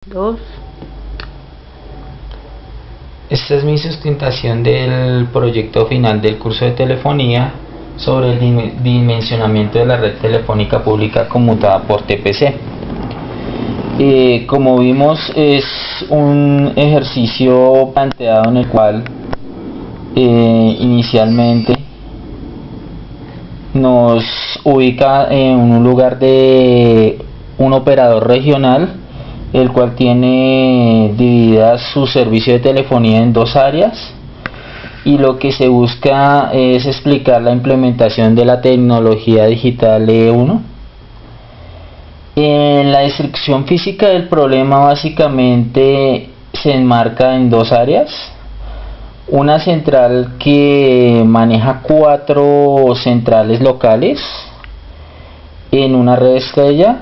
Dos. Esta es mi sustentación del proyecto final del curso de telefonía sobre el dimensionamiento de la red telefónica pública conmutada por TPC. Como vimos, es un ejercicio planteado en el cual inicialmente nos ubica en un lugar de un operador regional, el cual tiene dividida su servicio de telefonía en dos áreas, y lo que se busca es explicar la implementación de la tecnología digital E1. En la descripción física del problema básicamente se enmarca en dos áreas: una central que maneja 4 centrales locales en una red estrella.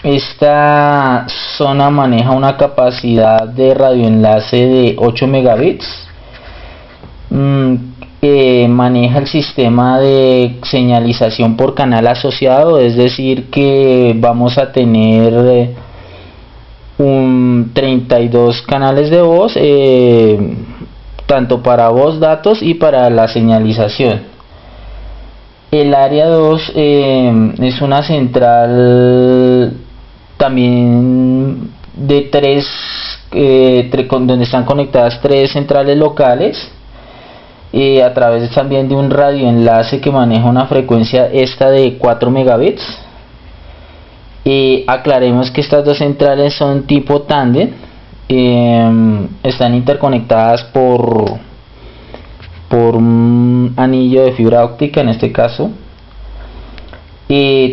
Esta zona maneja una capacidad de radioenlace de 8 megabits. Maneja el sistema de señalización por canal asociado, es decir que vamos a tener 32 canales de voz, tanto para voz, datos y para la señalización. El área 2 es una central también de 3, donde están conectadas 3 centrales locales, a través también de un radioenlace que maneja una frecuencia de 4 megabits. Aclaremos que estas dos centrales son tipo tándem, están interconectadas por un anillo de fibra óptica en este caso.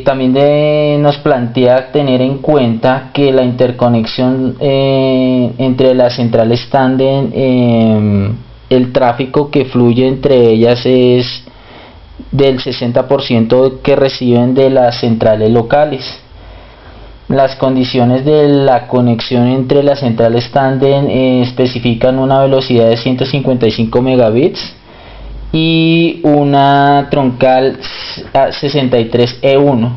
También nos plantea tener en cuenta que la interconexión entre las centrales tándem, el tráfico que fluye entre ellas es del 60% que reciben de las centrales locales. Las condiciones de la conexión entre las centrales tándem especifican una velocidad de 155 megabits y una troncal 63E1,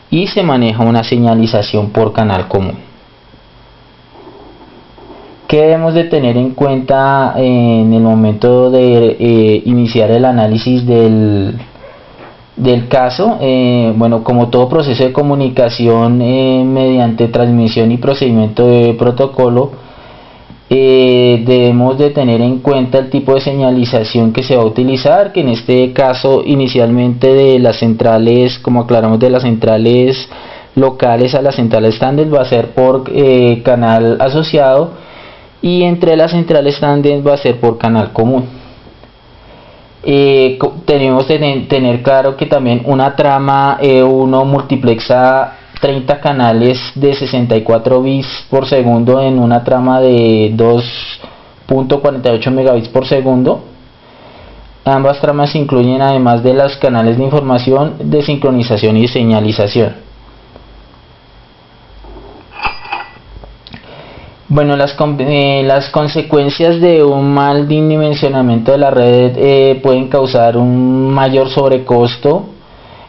y se maneja una señalización por canal común. ¿Qué debemos de tener en cuenta en el momento de iniciar el análisis del caso? Bueno, como todo proceso de comunicación mediante transmisión y procedimiento de protocolo, debemos de tener en cuenta el tipo de señalización que se va a utilizar, que en este caso inicialmente de las centrales, como aclaramos, de las centrales locales a las centrales tándem va a ser por canal asociado, y entre las centrales tándem va a ser por canal común. Tenemos que tener claro que también una trama E1 multiplexa 30 canales de 64 bits por segundo en una trama de 2.48 megabits por segundo. Ambas tramas incluyen, además de los canales de información, de sincronización y señalización. Bueno, las consecuencias de un mal dimensionamiento de la red pueden causar un mayor sobrecosto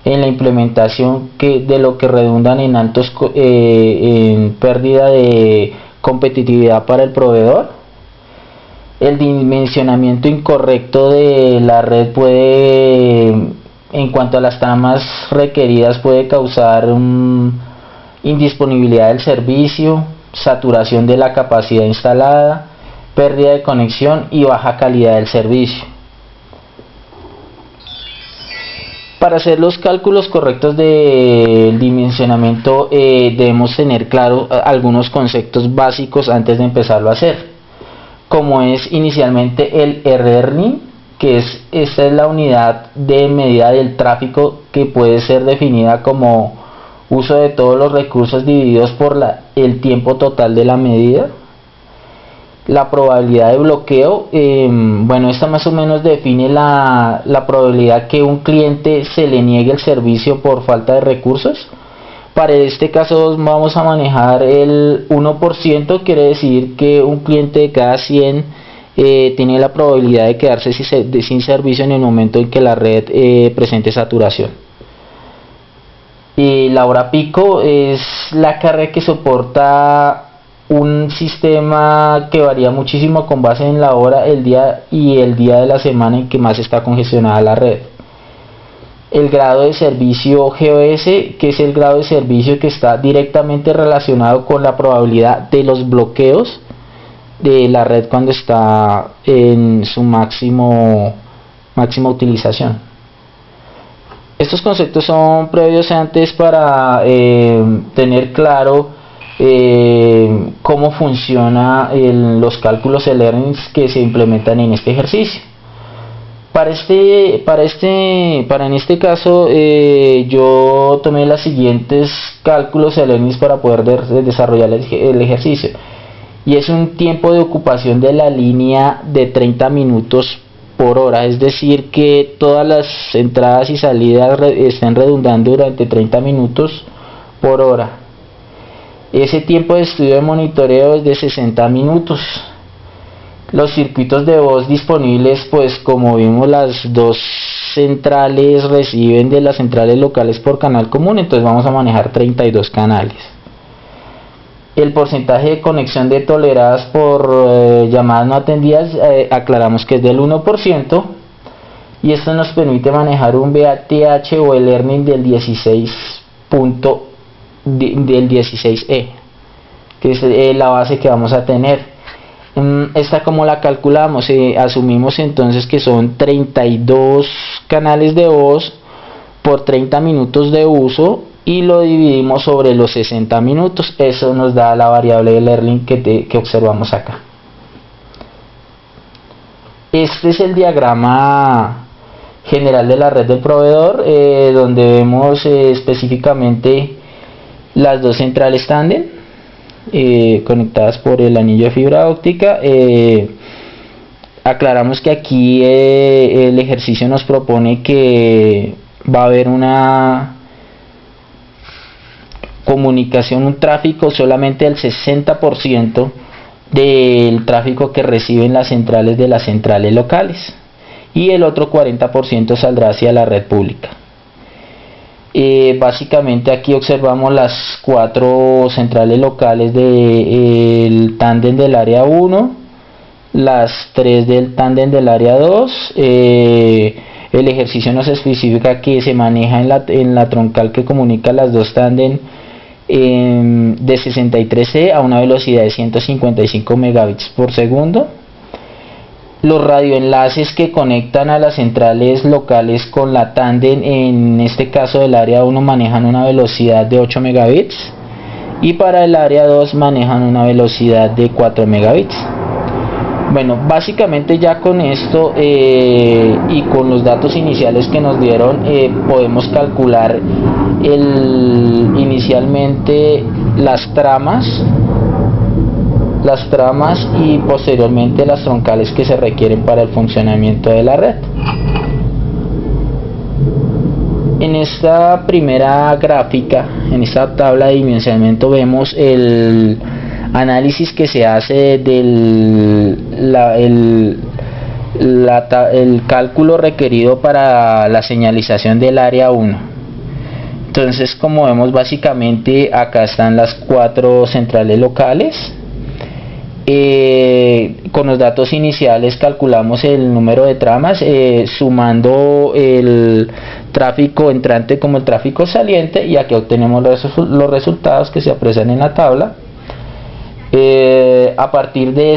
en la implementación, de lo que redundan en en pérdida de competitividad para el proveedor. El dimensionamiento incorrecto de la red en cuanto a las tramas requeridas, puede causar indisponibilidad del servicio, saturación de la capacidad instalada, pérdida de conexión y baja calidad del servicio. Para hacer los cálculos correctos del dimensionamiento debemos tener claro algunos conceptos básicos antes de empezarlo a hacer, como es inicialmente el RRNIN, que esta es la unidad de medida del tráfico, que puede ser definida como uso de todos los recursos divididos por el tiempo total de la medida. La probabilidad de bloqueo, bueno, esta más o menos define la probabilidad que un cliente se le niegue el servicio por falta de recursos. Para este caso vamos a manejar el 1%, quiere decir que un cliente de cada 100 tiene la probabilidad de quedarse sin servicio en el momento en que la red presente saturación. La hora pico es la carga que soporta un sistema que varía muchísimo con base en la hora, el día y el día de la semana en que más está congestionada la red. El grado de servicio GOS, que es el grado de servicio que está directamente relacionado con la probabilidad de los bloqueos de la red cuando está en su máxima utilización. Estos conceptos son previos antes para tener claro cómo funciona los cálculos e-learnings que se implementan en este ejercicio. En este caso yo tomé los siguientes cálculos e-learnings para poder desarrollar el ejercicio, y es un tiempo de ocupación de la línea de 30 minutos por hora, es decir que todas las entradas y salidas estén redundando durante 30 minutos por hora. Ese tiempo de estudio de monitoreo es de 60 minutos. Los circuitos de voz disponibles, pues como vimos, las dos centrales reciben de las centrales locales por canal común, entonces vamos a manejar 32 canales. El porcentaje de conexión de toleradas por llamadas no atendidas, aclaramos que es del 1%, y esto nos permite manejar un VATH o el e-learning del 16E, que es la base que vamos a tener. Esta, como la calculamos, asumimos entonces que son 32 canales de voz por 30 minutos de uso y lo dividimos sobre los 60 minutos. Eso nos da la variable de e-learning que observamos acá. Este es el diagrama general de la red del proveedor, donde vemos específicamente las dos centrales tándem conectadas por el anillo de fibra óptica. Aclaramos que aquí el ejercicio nos propone que va a haber una comunicación, un tráfico solamente del 60% del tráfico que reciben las centrales de las centrales locales, y el otro 40% saldrá hacia la red pública. Básicamente aquí observamos las 4 centrales locales del tándem del área 1, las 3 del tándem del área 2. El ejercicio nos especifica que se maneja en la troncal que comunica las dos tándem de 63C a una velocidad de 155 megabits por segundo. Los radioenlaces que conectan a las centrales locales con la tándem, en este caso del área 1, manejan una velocidad de 8 megabits, y para el área 2 manejan una velocidad de 4 megabits. Bueno, básicamente ya con esto y con los datos iniciales que nos dieron, podemos calcular inicialmente las tramas y posteriormente las troncales que se requieren para el funcionamiento de la red. En esta primera gráfica, en esta tabla de dimensionamiento, vemos el análisis que se hace del el cálculo requerido para la señalización del área 1. Entonces, como vemos, básicamente acá están las 4 centrales locales. Con los datos iniciales calculamos el número de tramas, sumando el tráfico entrante como el tráfico saliente, y aquí obtenemos los resultados que se aprecian en la tabla. A partir de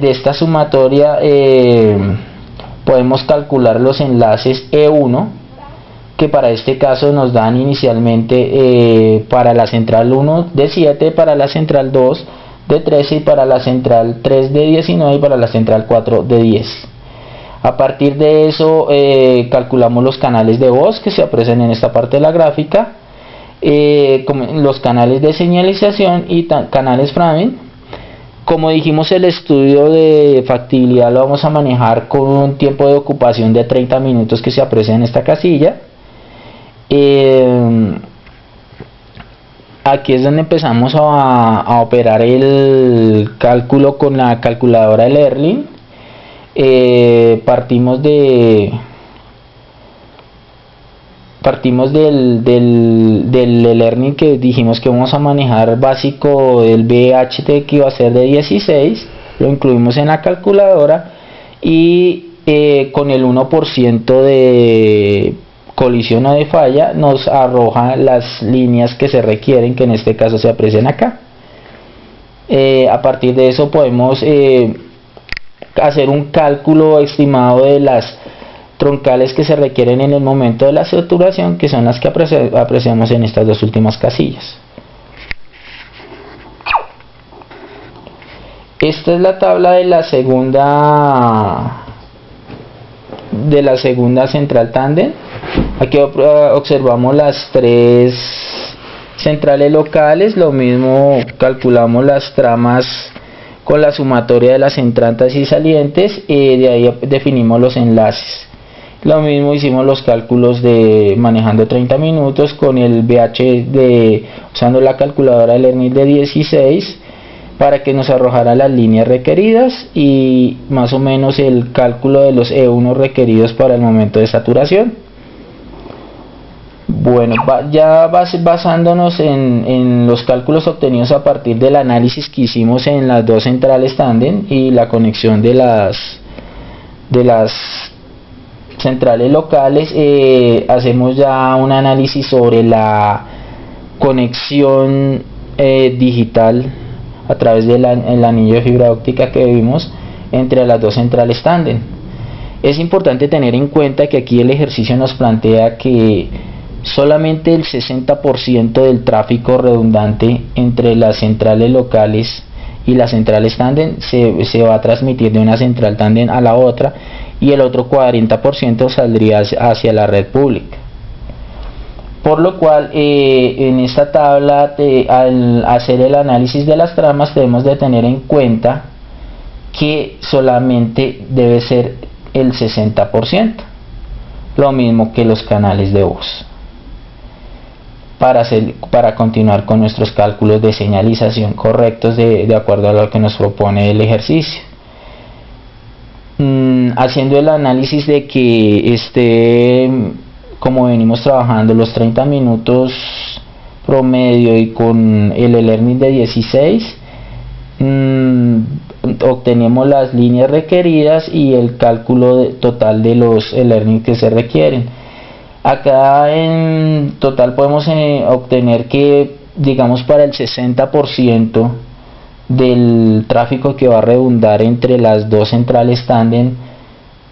esta sumatoria podemos calcular los enlaces E1, que para este caso nos dan inicialmente para la central 1 de 7, para la central 2 de 13, y para la central 3 de 19, y para la central 4 de 10. A partir de eso calculamos los canales de voz que se aprecian en esta parte de la gráfica, los canales de señalización y canales framing. Como dijimos, el estudio de factibilidad lo vamos a manejar con un tiempo de ocupación de 30 minutos que se aprecia en esta casilla. Aquí es donde empezamos a operar el cálculo con la calculadora de Leerling. Partimos de partimos del learning que dijimos que vamos a manejar básico, el BHT que iba a ser de 16, lo incluimos en la calculadora y con el 1% de colisión o de falla nos arroja las líneas que se requieren, que en este caso se aprecian acá. A partir de eso podemos hacer un cálculo estimado de las troncales que se requieren en el momento de la saturación, que son las que apreciamos en estas dos últimas casillas. Esta es la tabla de la segunda central tándem. Aquí observamos las tres centrales locales, lo mismo calculamos las tramas con la sumatoria de las entrantes y salientes, de ahí definimos los enlaces. Lo mismo hicimos los cálculos de manejando 30 minutos con el BH usando la calculadora de Learning de 16 para que nos arrojara las líneas requeridas y más o menos el cálculo de los E1 requeridos para el momento de saturación. Bueno, ya basándonos en los cálculos obtenidos a partir del análisis que hicimos en las dos centrales tándem y la conexión de las centrales locales, hacemos ya un análisis sobre la conexión digital a través del anillo de fibra óptica que vimos entre las dos centrales tándem. Es importante tener en cuenta que aquí el ejercicio nos plantea que solamente el 60% del tráfico redundante entre las centrales locales y las centrales tándem se va a transmitir de una central tándem a la otra, y el otro 40% saldría hacia la red pública. Por lo cual en esta tabla al hacer el análisis de las tramas debemos de tener en cuenta que solamente debe ser el 60%, lo mismo que los canales de voz, para continuar con nuestros cálculos de señalización correctos de acuerdo a lo que nos propone el ejercicio. Haciendo el análisis de que como venimos trabajando los 30 minutos promedio y con el e-learning de 16, obtenemos las líneas requeridas y el cálculo total de los e-learning que se requieren. Acá en total podemos obtener que, digamos, para el 60% del tráfico que va a redundar entre las dos centrales tándem,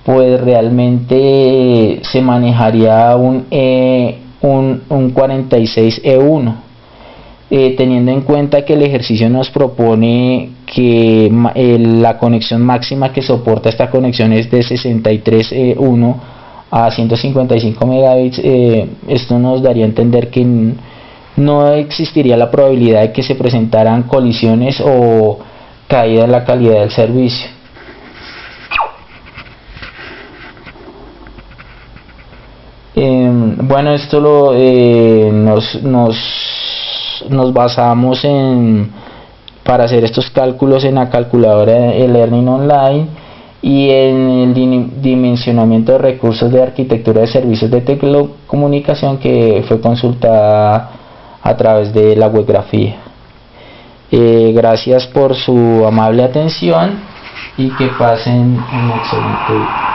pues realmente se manejaría un 46 E1, teniendo en cuenta que el ejercicio nos propone que la conexión máxima que soporta esta conexión es de 63 E1 a 155 megabits. Esto nos daría a entender que no existiría la probabilidad de que se presentaran colisiones o caída en la calidad del servicio. Bueno, esto nos basamos para hacer estos cálculos en la calculadora e-learning online y en el dimensionamiento de recursos de arquitectura de servicios de telecomunicación que fue consultada a través de la webgrafía. Gracias por su amable atención y que pasen un excelente día.